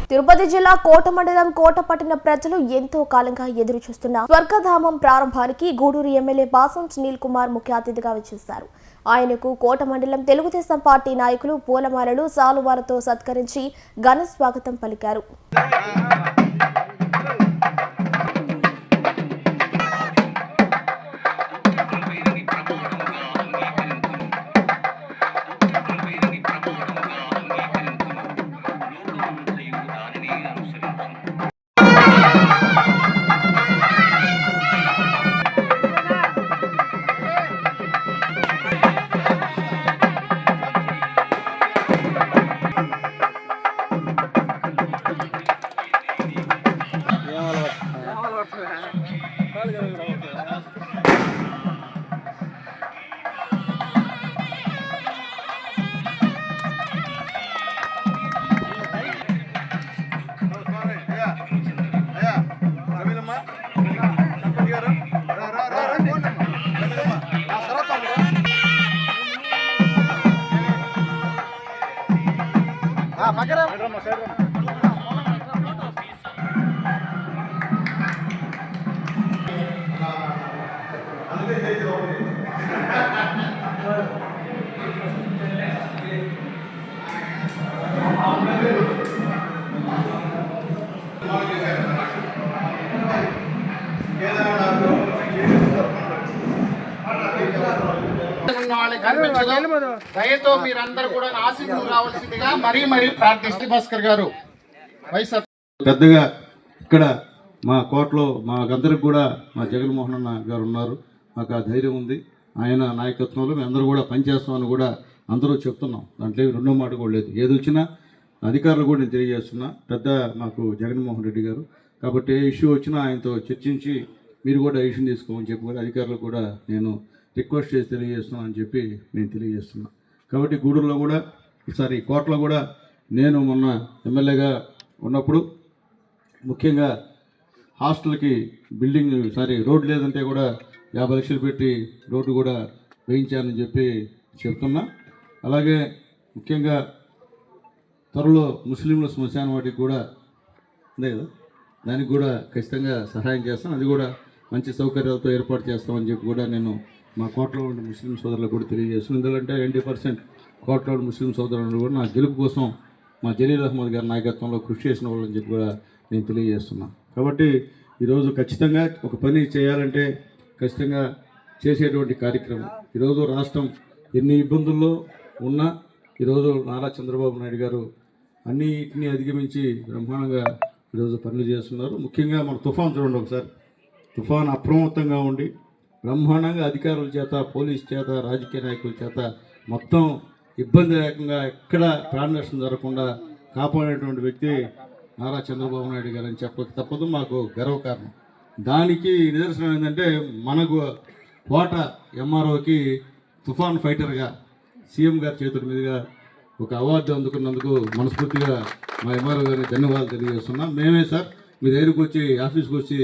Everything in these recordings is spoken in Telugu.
తిరుపతి జిల్లా కోట మండలం కోటపట్టిన ప్రజలు ఎంతో కాలంగా ఎదురు చూస్తున్న స్వర్గధామం ప్రారంభానికి గూడూరు ఎమ్మెల్యే బాసం సునీల్ కుమార్ ముఖ్య అతిథిగా వచ్చేశారు. ఆయనకు కోట మండలం తెలుగుదేశం పార్టీ నాయకులు పూలమాలలు సాలువాలతో సత్కరించి ఘన స్వాగతం పలికారు. దయతో మీరందరూ కూడా ఆశీర్వాదం కావాల్సిందిగా మరీ ప్రార్థిస్తే భాస్కర్ గారు పెద్దగా ఇక్కడ మా కోటలో మాకందరికి కూడా మా జగన్మోహన్ అన్న గారు ఉన్నారు. మాకు ఆ ధైర్యం ఉంది. ఆయన నాయకత్వంలో మేము అందరూ కూడా పనిచేస్తామని కూడా అందరూ చెప్తున్నాం. దాంట్లో రెండో మాట కూడా లేదు. ఏది వచ్చినా అధికారులు కూడా నేను తెలియజేస్తున్నా, పెద్ద మాకు జగన్మోహన్ రెడ్డి గారు. కాబట్టి ఏ ఇష్యూ వచ్చినా ఆయనతో చర్చించి మీరు కూడా ఇష్యూని తీసుకోమని చెప్పి కూడా అధికారులు కూడా నేను రిక్వెస్ట్ చేసి తెలియజేస్తున్నాను అని చెప్పి నేను తెలియజేస్తున్నా. కాబట్టి గూడూరులో కూడా ఈసారి కోటలో కూడా నేను మొన్న ఎమ్మెల్యేగా ఉన్నప్పుడు ముఖ్యంగా హాస్టల్కి బిల్డింగ్ రోడ్డు లేదంటే కూడా 50 లక్షలు పెట్టి రోడ్డు కూడా వేయించానని చెప్పి చెప్తున్నా. అలాగే ముఖ్యంగా త్వరలో ముస్లింల శ్మశాన వాటికి కూడా ఉంది కదా, దానికి కూడా ఖచ్చితంగా సహాయం చేస్తాం. అది కూడా మంచి సౌకర్యాలతో ఏర్పాటు చేస్తామని చెప్పి కూడా నేను మా కోటలో ఉండే ముస్లిం సోదరులకు కూడా తెలియజేస్తున్నాను. ఎందుకంటే 80% కోటలో ఉండే ముస్లిం సోదరులు కూడా నా గెలుపు కోసం మా జలీల్ అహ్మద్ గారి నాయకత్వంలో కృషి చేసిన వాళ్ళని చెప్పి కూడా నేను తెలియజేస్తున్నాను. కాబట్టి ఈరోజు ఖచ్చితంగా ఒక పని చేయాలంటే ఖచ్చితంగా చేసేటువంటి కార్యక్రమం. ఈరోజు రాష్ట్రం ఎన్ని ఇబ్బందుల్లో ఉన్నా ఈరోజు నారా చంద్రబాబు నాయుడు గారు అన్నిటినీ అధిగమించి బ్రహ్మాండంగా ఈరోజు పనులు చేస్తున్నారు. ముఖ్యంగా మన తుఫాన్ చూడండి ఒకసారి. తుఫాన్ అప్రమత్తంగా ఉండి బ్రహ్మాండంగా అధికారుల చేత, పోలీస్ చేత, రాజకీయ నాయకుల చేత మొత్తం ఇబ్బంది లేకుండా ఎక్కడ ప్రాణ నష్టం జరగకుండా కాపాడేటువంటి వ్యక్తి నారా చంద్రబాబు నాయుడు గారు అని చెప్పక తప్పదు. మాకు గర్వకారణం. దానికి నిదర్శనం ఏంటంటే మనకు కోట ఎంఆర్ఓకి తుఫాన్ ఫైటర్గా సీఎం గారి చేతుల మీదుగా ఒక అవార్డు అందుకున్నందుకు మనస్ఫూర్తిగా మా ఎంఆర్ఓ గారికి ధన్యవాదాలు తెలియజేస్తున్నాం. మేమే సార్ మీ దగ్గరికి వచ్చి ఆఫీస్కి వచ్చి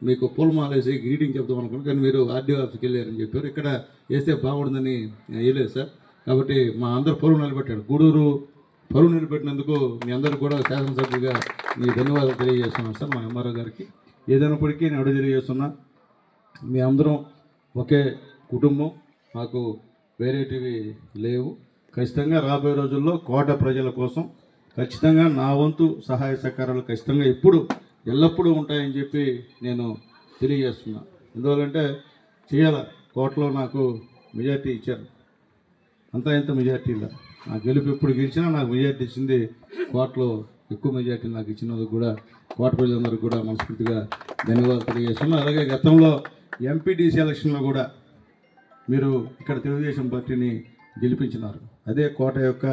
మీకు పూలమాల వేసి గ్రీటింగ్ చెప్తాం అనుకున్నాం, కానీ మీరు ఆర్డీఓ ఆఫీస్కి వెళ్ళారని చెప్పారు. ఇక్కడ వేస్తే బాగుంటుందని వేయలేదు సార్. కాబట్టి మా అందరు పరువు నిలబెట్టాడు. గూడూరు పరువు నిలబెట్టినందుకు మీ అందరూ కూడా శాసనసభ్యుగా మీ ధన్యవాదాలు తెలియజేస్తున్నాను సార్ మా ఎంఆర్ఓ గారికి. ఏదైనప్పటికీ నేను అడుగు తెలియజేస్తున్నా, మీ అందరం ఒకే కుటుంబం, మాకు వేరేటివి లేవు. ఖచ్చితంగా రాబోయే రోజుల్లో కోట ప్రజల కోసం ఖచ్చితంగా నా వంతు సహాయ సహకారాలు ఖచ్చితంగా ఎల్లప్పుడూ ఉంటాయని చెప్పి నేను తెలియజేస్తున్నా. ఎందువల్లంటే చేయాల. కోటలో నాకు మెజార్టీ ఇచ్చారు, అంతా ఇంత మెజార్టీ ఇలా. నా గెలుపు ఎప్పుడు గెలిచినా నాకు మెజార్టీ ఇచ్చింది కోటలో. ఎక్కువ మెజార్టీ నాకు ఇచ్చినందుకు కూడా కోట ప్రజలందరికీ కూడా మనస్ఫూర్తిగా ధన్యవాదాలు తెలియజేస్తున్నా. అలాగే గతంలో ఎంపీటీసీ ఎలక్షన్లో కూడా మీరు ఇక్కడ తెలుగుదేశం పార్టీని గెలిపించినారు. అదే కోట యొక్క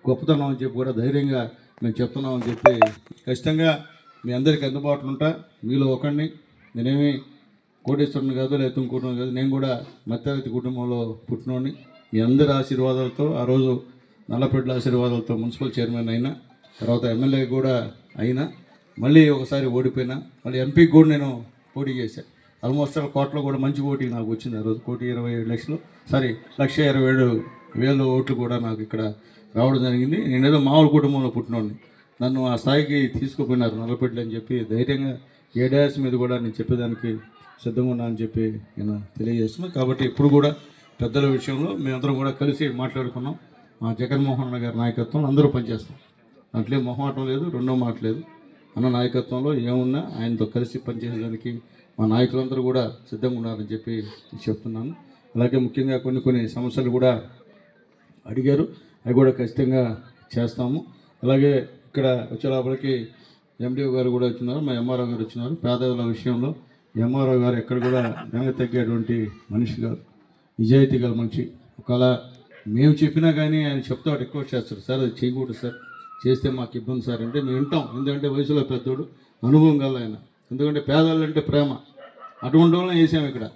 గొప్పతనం అని చెప్పి కూడా ధైర్యంగా మేము చెప్తున్నామని చెప్పి ఖచ్చితంగా మీ అందరికీ అందుబాటులో ఉంటా. మీలో ఒకరిని. నేనేమి కోటేశ్వరుని కాదు, లేకపోతే ఇంకోటి కాదు. నేను కూడా మధ్యతరగతి కుటుంబంలో పుట్టినోడిని. మీ అందరి ఆశీర్వాదాలతో, ఆ రోజు నల్లపెడ్ల ఆశీర్వాదాలతో మున్సిపల్ చైర్మన్ అయినా, తర్వాత ఎమ్మెల్యే కూడా అయినా, మళ్ళీ ఒకసారి ఓడిపోయినా, మళ్ళీ ఎంపీకి కూడా నేను పోటీ చేశాను. ఆల్మోస్ట్ కోటలో కూడా మంచి ఓటీ నాకు వచ్చింది. ఆ రోజు 1,27,00,000 1,27,000 ఓట్లు కూడా నాకు ఇక్కడ రావడం జరిగింది. నేను ఏదో మామూలు కుటుంబంలో పుట్టినోడిని. నన్ను ఆ స్థాయికి తీసుకుపోయినారు నల్లపెట్లు అని చెప్పి ధైర్యంగా ఏ డాష్ మీద కూడా నేను చెప్పేదానికి సిద్ధంగా ఉన్నానని చెప్పి నేను తెలియజేస్తున్నాను. కాబట్టి ఇప్పుడు కూడా పెద్దల విషయంలో మేమందరం కూడా కలిసి మాట్లాడుకున్నాం. మా జగన్మోహన్ రెడ్డి గారి నాయకత్వంలో అందరూ పనిచేస్తాం. దాంట్లో మొహమాటం లేదు, రెండో మాట లేదు. అన్న నాయకత్వంలో ఏమున్నా ఆయనతో కలిసి పనిచేసేదానికి మా నాయకులందరూ కూడా సిద్ధంగా ఉన్నారని చెప్పి చెప్తున్నాను. అలాగే ముఖ్యంగా కొన్ని సమస్యలు కూడా అడిగారు, అవి కూడా ఖచ్చితంగా చేస్తాము. అలాగే ఇక్కడ వచ్చేలోపలికి ఎండిఓ గారు కూడా వచ్చినారు, మా ఎంఆర్ఓ గారు వచ్చినారు. పేదల విషయంలో ఎంఆర్ఓ గారు ఎక్కడ కూడా వెనక తగ్గేటువంటి మనిషి కాదు, నిజాయితీ గల మనిషి. ఒకవేళ మేము చెప్పినా కానీ ఆయన చెప్తా రిక్వెస్ట్ చేస్తారు, సార్ అది చేయకూడదు సార్, చేస్తే మాకు ఇబ్బంది సార్ అంటే మేము వింటాం. ఎందుకంటే వయసులో పెద్దోడు, అనుభవం గల ఆయన. ఎందుకంటే పేదవాళ్ళంటే ప్రేమ, అటువంటి వాళ్ళని వేసాము ఇక్కడ.